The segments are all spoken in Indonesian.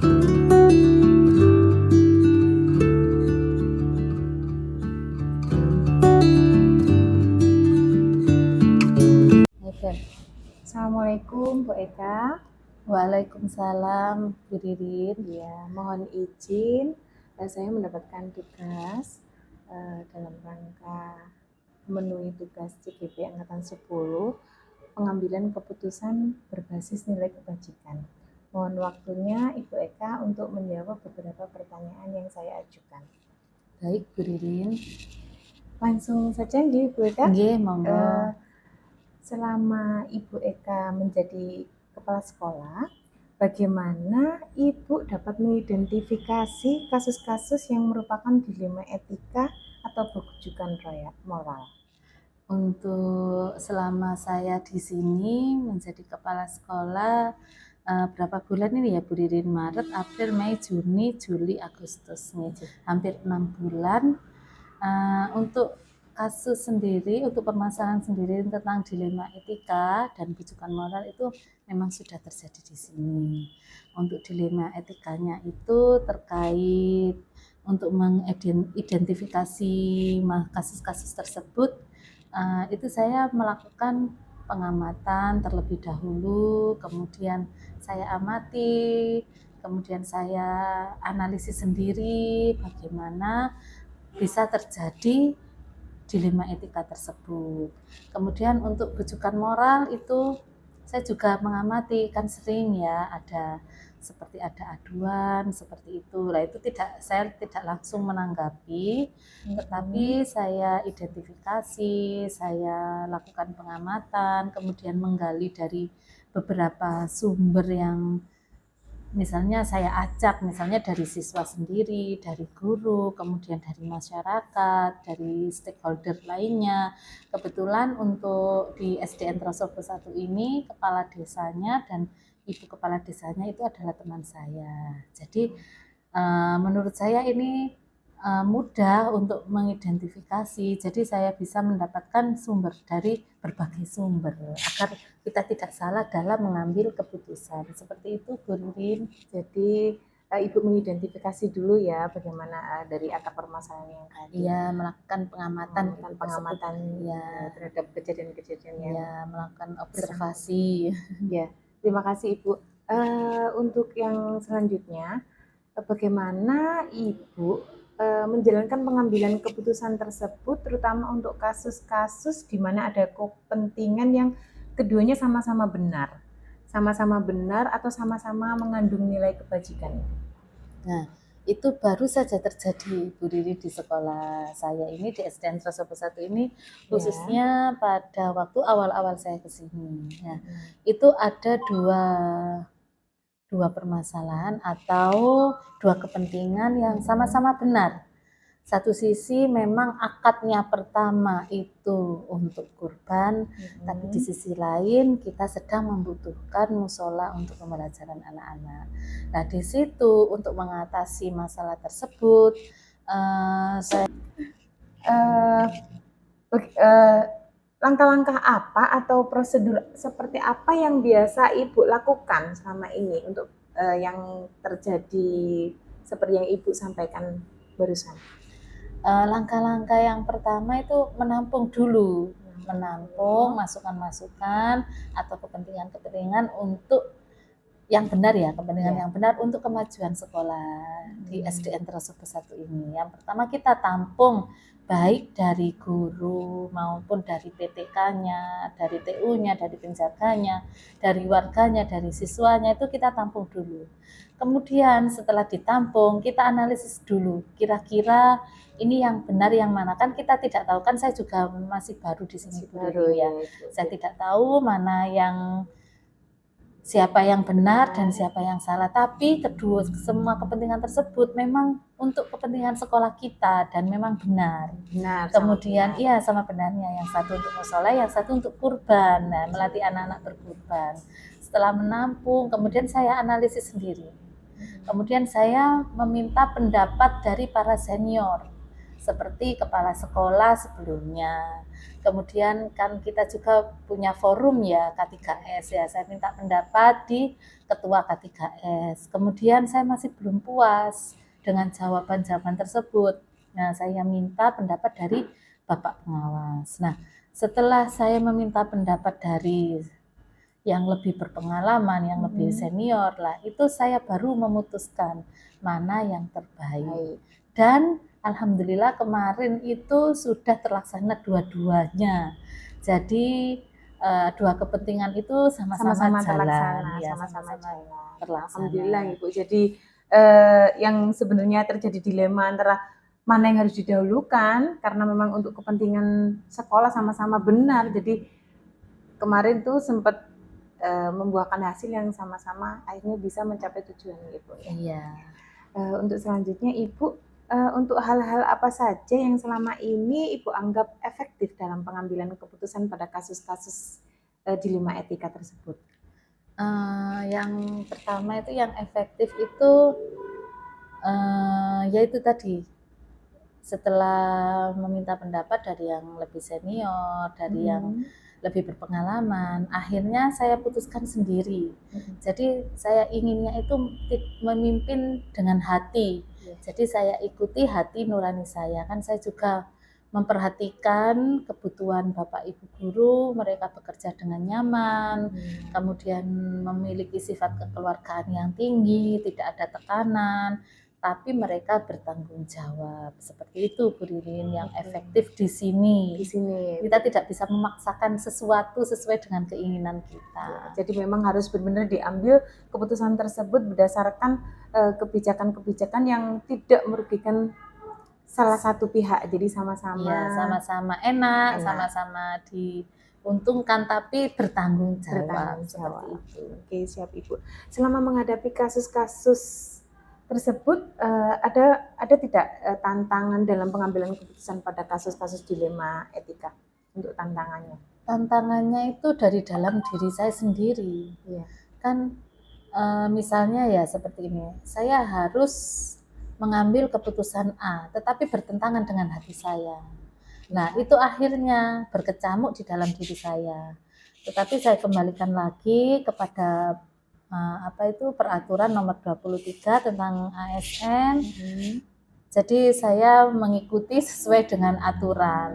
Assalamualaikum Bu Eka. Waalaikumsalam Bu Ririn. Ya, mohon izin saya mendapatkan tugas dalam rangka memenuhi tugas CGP Angkatan 10, pengambilan keputusan berbasis nilai kebajikan. Mohon waktunya Ibu Eka untuk menjawab beberapa pertanyaan yang saya ajukan. Baik Bu Ririn. Langsung saja nggih Bu Eka. Nggih, monggo. Selama Ibu Eka menjadi kepala sekolah, bagaimana Ibu dapat mengidentifikasi kasus-kasus yang merupakan dilema etika atau perbujukan moral? Untuk selama saya di sini menjadi kepala sekolah, berapa bulan ini ya Bu Ririn? Maret, April, Mei, Juni, Juli, Agustus nih. Hampir 6 bulan. Untuk kasus sendiri, untuk permasalahan sendiri tentang dilema etika dan bujukan moral itu memang sudah terjadi di sini. Untuk dilema etikanya itu terkait untuk mengidentifikasi kasus-kasus tersebut, itu saya melakukan pengamatan terlebih dahulu, kemudian saya amati, kemudian saya analisis sendiri bagaimana bisa terjadi dilema etika tersebut. Kemudian untuk bujukan moral itu saya juga mengamati, kan sering ya seperti ada aduan seperti itu. Nah, itu saya tidak langsung menanggapi, tetapi saya identifikasi, saya lakukan pengamatan, kemudian menggali dari beberapa sumber yang misalnya saya acak, misalnya dari siswa sendiri, dari guru, kemudian dari masyarakat, dari stakeholder lainnya. Kebetulan untuk di SDN Trosobo 1 ini, kepala desanya dan ibu kepala desanya itu adalah teman saya. Jadi menurut saya ini mudah untuk mengidentifikasi, jadi saya bisa mendapatkan sumber dari berbagai sumber agar kita tidak salah dalam mengambil keputusan. Seperti itu Bu Ririn. Jadi Ibu mengidentifikasi dulu ya bagaimana dari akar permasalahan yang tadi. Iya, melakukan pengamatan ya, terhadap kejadian-kejadian yang melakukan observasi. Ya, terima kasih Ibu. Untuk yang selanjutnya, bagaimana Ibu menjalankan pengambilan keputusan tersebut, terutama untuk kasus-kasus di mana ada kepentingan yang keduanya sama-sama benar atau sama-sama mengandung nilai kebajikan. Nah, itu baru saja terjadi Bu Riri di sekolah saya ini, di SDN Trosobo 1 ini, khususnya pada waktu awal-awal saya ke sini. Nah, itu ada dua permasalahan atau dua kepentingan yang sama-sama benar. Satu sisi memang akadnya pertama itu untuk kurban, tapi di sisi lain kita sedang membutuhkan musola untuk pembelajaran anak-anak. Nah, di situ untuk mengatasi masalah tersebut, langkah-langkah apa atau prosedur seperti apa yang biasa Ibu lakukan selama ini untuk yang terjadi seperti yang Ibu sampaikan barusan? Langkah-langkah yang pertama itu menampung dulu, masukan-masukan atau kepentingan-kepentingan untuk yang benar ya, kepentingan yang benar untuk kemajuan sekolah di SDN Trosobo 1 ini. Yang pertama kita tampung baik dari guru maupun dari PTK-nya, dari TU-nya, dari penjaganya, dari warganya, dari siswanya, itu kita tampung dulu. Kemudian setelah ditampung, kita analisis dulu, kira-kira ini yang benar yang mana, kan kita tidak tahu, kan saya juga masih baru di sini ya. Saya tidak tahu mana yang siapa yang benar dan siapa yang salah, tapi semua kepentingan tersebut memang untuk kepentingan sekolah kita dan memang benar. Kemudian sama benarnya, yang satu untuk musola, yang satu untuk kurban, melatih anak-anak berkurban. Setelah menampung, kemudian saya analisis sendiri. Kemudian saya meminta pendapat dari para senior. seperti kepala sekolah sebelumnya. Kemudian kan kita juga punya forum ya K3S ya, saya minta pendapat di ketua K3S. Kemudian saya masih belum puas dengan jawaban-jawaban tersebut. Nah, saya minta pendapat dari Bapak pengawas. Nah, setelah saya meminta pendapat dari yang lebih berpengalaman, yang lebih senior lah, itu saya baru memutuskan mana yang terbaik. Baik. Dan alhamdulillah kemarin itu sudah terlaksana dua-duanya. Jadi dua kepentingan itu sama-sama jalan, terlaksana, ya, sama-sama jalan. terlaksana. Alhamdulillah Ibu. Jadi yang sebenarnya terjadi dilema antara mana yang harus didahulukan karena memang untuk kepentingan sekolah sama-sama benar. Jadi kemarin tuh sempat membuahkan hasil yang sama-sama akhirnya bisa mencapai tujuan Ibu ya. Iya. Untuk selanjutnya Ibu, untuk hal-hal apa saja yang selama ini Ibu anggap efektif dalam pengambilan keputusan pada kasus-kasus dilema etika tersebut? Yang pertama itu yang efektif itu yaitu tadi setelah meminta pendapat dari yang lebih senior, dari yang lebih berpengalaman, akhirnya saya putuskan sendiri. Jadi saya inginnya itu memimpin dengan hati. Jadi saya ikuti hati nurani saya. Kan saya juga memperhatikan kebutuhan Bapak Ibu guru, mereka bekerja dengan nyaman, kemudian memiliki sifat kekeluargaan yang tinggi, tidak ada tekanan, tapi mereka bertanggung jawab. Seperti itu Bu Ririn yang efektif di sini. Di sini Kita tidak bisa memaksakan sesuatu sesuai dengan keinginan kita. jadi memang harus benar-benar diambil keputusan tersebut berdasarkan kebijakan-kebijakan yang tidak merugikan salah satu pihak. Jadi sama-sama Iya, sama-sama enak, sama-sama diuntungkan tapi bertanggung jawab. Seperti itu. Oke, siap Ibu. Selama menghadapi kasus-kasus tersebut ada tidak tantangan dalam pengambilan keputusan pada kasus-kasus dilema etika untuk tantangannya? Tantangannya itu dari dalam diri saya sendiri. Iya. Kan misalnya ya seperti ini, saya harus mengambil keputusan A, tetapi bertentangan dengan hati saya. Nah, itu akhirnya berkecamuk di dalam diri saya. Tetapi saya kembalikan lagi kepada peraturan nomor 23 tentang ASN. Jadi saya mengikuti sesuai dengan aturan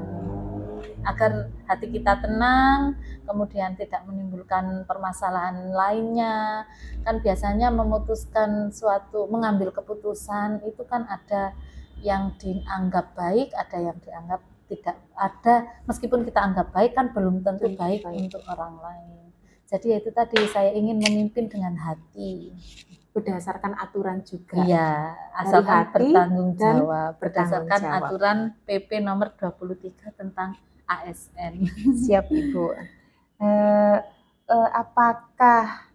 agar hati kita tenang, kemudian tidak menimbulkan permasalahan lainnya. Kan biasanya memutuskan mengambil keputusan itu kan ada yang dianggap baik, ada yang dianggap tidak. Ada, meskipun kita anggap baik kan belum tentu baik untuk orang lain. Jadi itu tadi, saya ingin memimpin dengan hati. Berdasarkan aturan juga. Iya, asalkan bertanggung jawab. Berdasarkan jawab. aturan PP nomor 23 tentang ASN. Siap Ibu. Apakah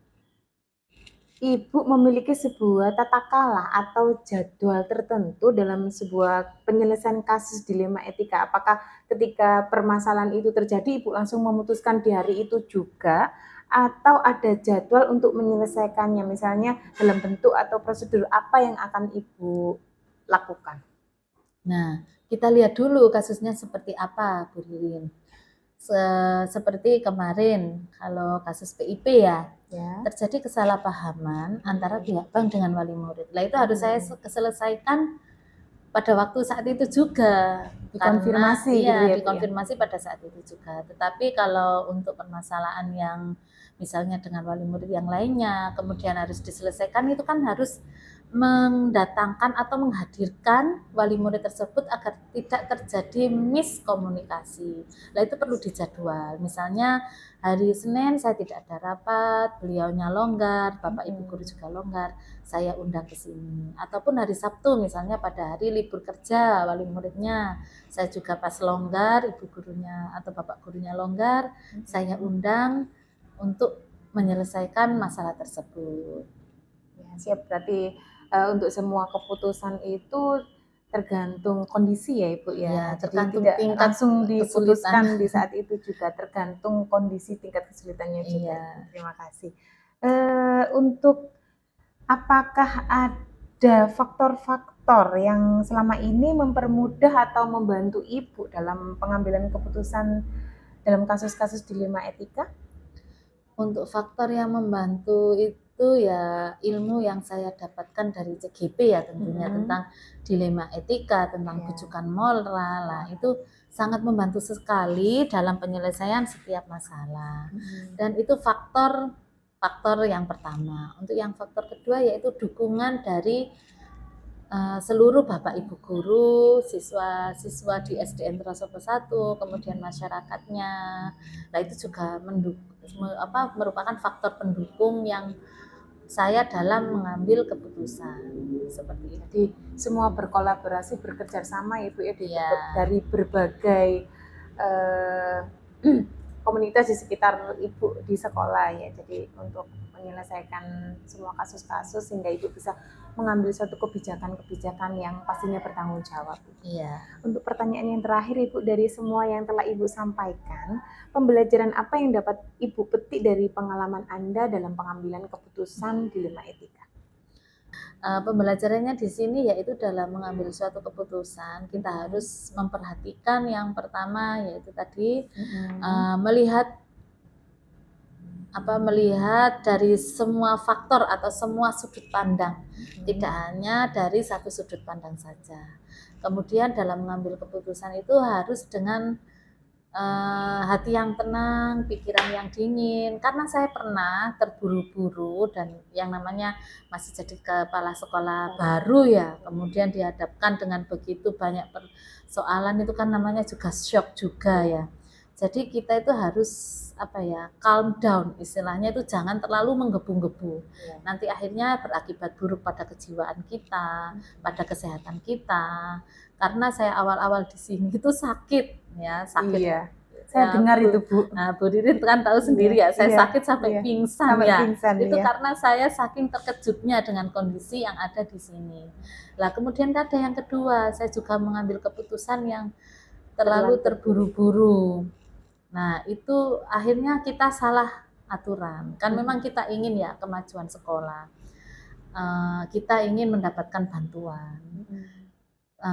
Ibu memiliki sebuah tata krama atau jadwal tertentu dalam sebuah penyelesaian kasus dilema etika? Apakah ketika permasalahan itu terjadi Ibu langsung memutuskan di hari itu juga, atau ada jadwal untuk menyelesaikannya, misalnya dalam bentuk atau prosedur apa yang akan Ibu lakukan? Nah, kita lihat dulu kasusnya seperti apa Bu Ririn. Seperti kemarin kalau kasus PIP ya, terjadi kesalahpahaman antara pihak bank dengan wali murid. Nah itu harus saya selesaikan pada waktu saat itu juga. Dikonfirmasi dikonfirmasi pada saat itu juga. Tetapi kalau untuk permasalahan yang misalnya dengan wali murid yang lainnya, kemudian harus diselesaikan, itu kan harus mendatangkan atau menghadirkan wali murid tersebut agar tidak terjadi miskomunikasi. Nah itu perlu dijadwal. Misalnya hari Senin saya tidak ada rapat, beliaunya longgar, Bapak Ibu guru juga longgar, saya undang ke sini. Ataupun hari Sabtu misalnya pada hari libur kerja wali muridnya, saya juga pas longgar, ibu gurunya atau bapak gurunya longgar, saya undang untuk menyelesaikan masalah tersebut. Ya, siap, berarti untuk semua keputusan itu tergantung kondisi ya Ibu ya. Ya, tergantung tidak tingkat langsung diputuskan kesulitan. di saat itu juga, tergantung kondisi tingkat kesulitannya juga. Iya. Terima kasih. Untuk apakah ada faktor-faktor faktor yang selama ini mempermudah atau membantu Ibu dalam pengambilan keputusan dalam kasus-kasus dilema etika? Untuk faktor yang membantu itu ya ilmu yang saya dapatkan dari CGP ya tentunya tentang dilema etika, tentang Ya. bujukan moral. Nah, itu sangat membantu sekali dalam penyelesaian setiap masalah. Dan itu faktor yang pertama. Untuk yang faktor kedua yaitu dukungan dari seluruh Bapak Ibu guru, siswa-siswa di SDN Trasopo 1, kemudian masyarakatnya. Nah, itu juga merupakan faktor pendukung yang saya dalam mengambil keputusan seperti itu. Jadi semua berkolaborasi, bekerja sama ya Bu ya, Iya. dari berbagai komunitas di sekitar Ibu di sekolah ya. Jadi untuk menyelesaikan semua kasus-kasus sehingga Ibu bisa mengambil suatu kebijakan-kebijakan yang pastinya bertanggung jawab. Iya. Untuk pertanyaan yang terakhir Ibu, dari semua yang telah Ibu sampaikan, pembelajaran apa yang dapat Ibu petik dari pengalaman Anda dalam pengambilan keputusan dilema etika? Pembelajarannya di sini yaitu dalam mengambil suatu keputusan kita harus memperhatikan yang pertama yaitu tadi melihat dari semua faktor atau semua sudut pandang, tidak hanya dari satu sudut pandang saja. Kemudian dalam mengambil keputusan itu harus dengan hati yang tenang, pikiran yang dingin, karena saya pernah terburu-buru dan yang namanya masih jadi kepala sekolah baru ya, kemudian dihadapkan dengan begitu banyak persoalan itu kan namanya juga shock juga ya. Jadi kita itu harus calm down, istilahnya itu jangan terlalu menggebu-gebu. Nanti akhirnya berakibat buruk pada kejiwaan kita, pada kesehatan kita. Karena saya awal-awal di sini itu sakit ya, sakit. Iya. Saya dengar itu Bu. Nah, Bu Ririn kan tahu sendiri ya, saya sakit sampai pingsan sampai ya. Pingsan, itu karena saya saking terkejutnya dengan kondisi yang ada di sini. Lah kemudian ada yang kedua, saya juga mengambil keputusan yang terlalu terburu-buru. Nah, itu akhirnya kita salah aturan. Kan memang kita ingin ya kemajuan sekolah. Kita ingin mendapatkan bantuan.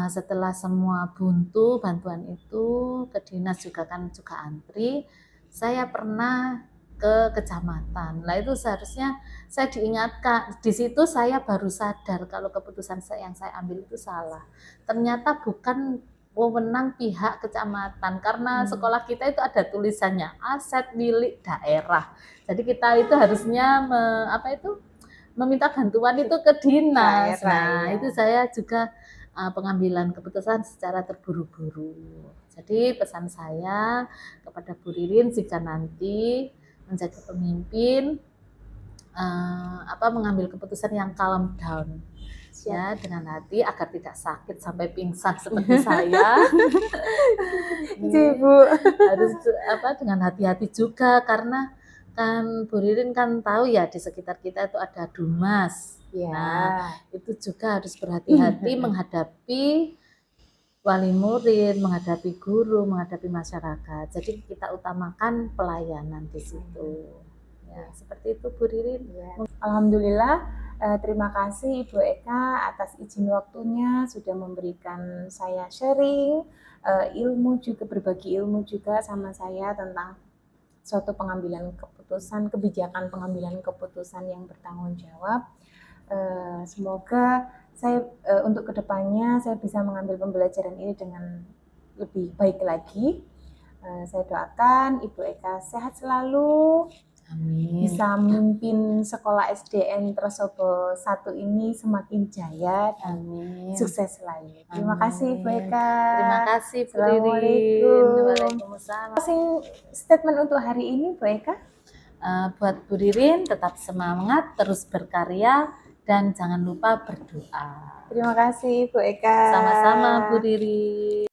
Setelah semua buntu bantuan itu ke dinas juga antri, saya pernah ke kecamatan. Nah itu seharusnya saya diingatkan, di situ saya baru sadar kalau keputusan yang saya ambil itu salah. Ternyata bukan wewenang pihak kecamatan, karena sekolah kita itu ada tulisannya aset milik daerah. Jadi kita itu harusnya meminta bantuan itu ke dinas. Nah itu saya juga pengambilan keputusan secara terburu-buru. Jadi pesan saya kepada Bu Ririn jika nanti menjadi pemimpin mengambil keputusan yang calm down ya, dengan hati agar tidak sakit sampai pingsan seperti saya. Bu. Harus dengan hati-hati juga karena kan Bu Ririn kan tahu ya di sekitar kita itu ada Dumas. Nah, itu juga harus berhati-hati menghadapi wali murid, menghadapi guru, menghadapi masyarakat. Jadi kita utamakan pelayanan di situ. Ya, seperti itu Bu Ririn. Ya. Alhamdulillah, terima kasih Ibu Eka atas izin waktunya sudah memberikan saya sharing ilmu juga, berbagi ilmu juga sama saya tentang suatu pengambilan keputusan, kebijakan pengambilan keputusan yang bertanggung jawab. Semoga saya untuk kedepannya saya bisa mengambil pembelajaran ini dengan lebih baik lagi. Saya doakan Ibu Eka sehat selalu. Amin. Bisa memimpin sekolah SDN Trasopo 1 ini semakin jaya dan sukses selalu. Terima kasih Ibu Eka. Terima kasih Bu Ririn. Waalaikumsalam. Closing statement untuk hari ini Bu Eka? Buat Bu Ririn tetap semangat, terus berkarya, dan jangan lupa berdoa. Terima kasih Bu Eka. Sama-sama Bu Ririn.